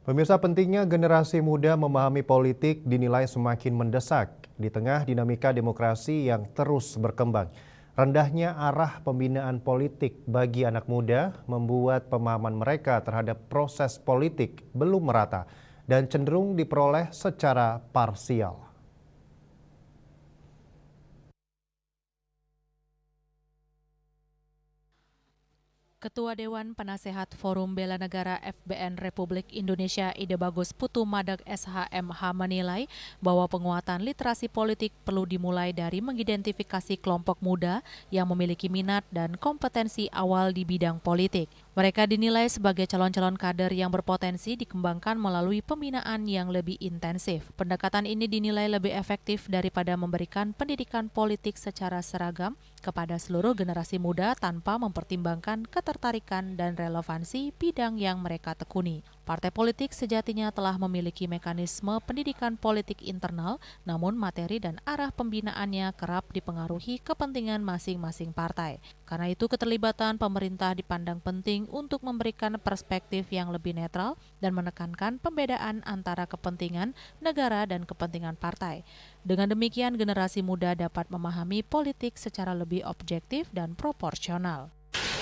Pemirsa, pentingnya generasi muda memahami politik dinilai semakin mendesak di tengah dinamika demokrasi yang terus berkembang. Rendahnya arah pembinaan politik bagi anak muda membuat pemahaman mereka terhadap proses politik belum merata dan cenderung diperoleh secara parsial. Ketua Dewan Penasehat Forum Bela Negara FBN Republik Indonesia Ide Bagus Putu Madag SHMH menilai bahwa penguatan literasi politik perlu dimulai dari mengidentifikasi kelompok muda yang memiliki minat dan kompetensi awal di bidang politik. Mereka dinilai sebagai calon-calon kader yang berpotensi dikembangkan melalui pembinaan yang lebih intensif. Pendekatan ini dinilai lebih efektif daripada memberikan pendidikan politik secara seragam kepada seluruh generasi muda tanpa mempertimbangkan ketertarikan dan relevansi bidang yang mereka tekuni. Partai politik sejatinya telah memiliki mekanisme pendidikan politik internal, namun materi dan arah pembinaannya kerap dipengaruhi kepentingan masing-masing partai. Karena itu keterlibatan pemerintah dipandang penting untuk memberikan perspektif yang lebih netral dan menekankan pembedaan antara kepentingan negara dan kepentingan partai. Dengan demikian generasi muda dapat memahami politik secara lebih objektif dan proporsional.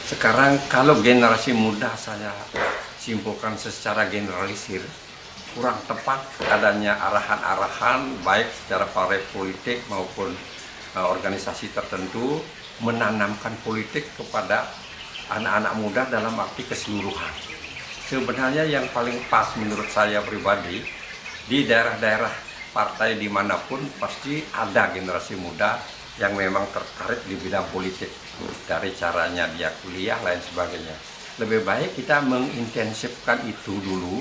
Sekarang kalau generasi muda saya simpulkan secara generalisir, kurang tepat adanya arahan-arahan baik secara partai politik maupun organisasi tertentu menanamkan politik kepada anak-anak muda dalam arti keseluruhan. Sebenarnya yang paling pas menurut saya pribadi, di daerah-daerah partai dimanapun pasti ada generasi muda yang memang tertarik di bidang politik, dari caranya dia kuliah lain sebagainya. Lebih baik kita mengintensifkan itu dulu,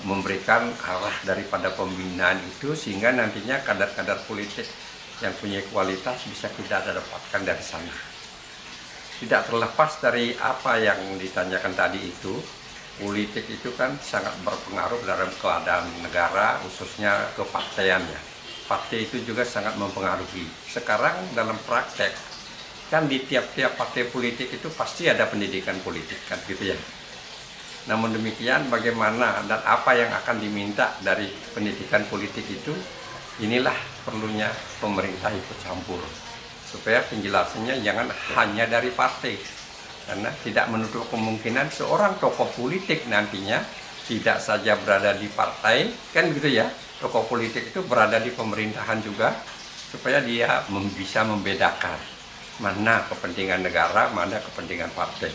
memberikan arah daripada pembinaan itu sehingga nantinya kadar-kadar politik yang punya kualitas bisa kita dapatkan dari sana. Tidak terlepas dari apa yang ditanyakan tadi itu, politik itu kan sangat berpengaruh dalam keadaan negara, khususnya kepartaiannya. Partai itu juga sangat mempengaruhi. Sekarang dalam praktek, kan di tiap-tiap partai politik itu pasti ada pendidikan politik, kan gitu ya. Namun demikian bagaimana dan apa yang akan diminta dari pendidikan politik itu, inilah perlunya pemerintah ikut campur. Supaya penjelasannya jangan hanya dari partai. Karena tidak menutup kemungkinan seorang tokoh politik nantinya tidak saja berada di partai, kan gitu ya. Tokoh politik itu berada di pemerintahan juga, supaya dia bisa membedakan mana kepentingan negara, mana kepentingan partai.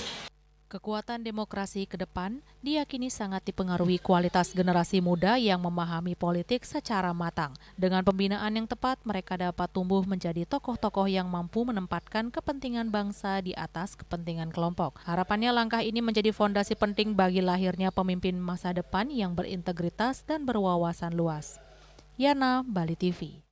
Kekuatan demokrasi ke depan diyakini sangat dipengaruhi kualitas generasi muda yang memahami politik secara matang. Dengan pembinaan yang tepat, mereka dapat tumbuh menjadi tokoh-tokoh yang mampu menempatkan kepentingan bangsa di atas kepentingan kelompok. Harapannya langkah ini menjadi fondasi penting bagi lahirnya pemimpin masa depan yang berintegritas dan berwawasan luas. Yana, Bali TV.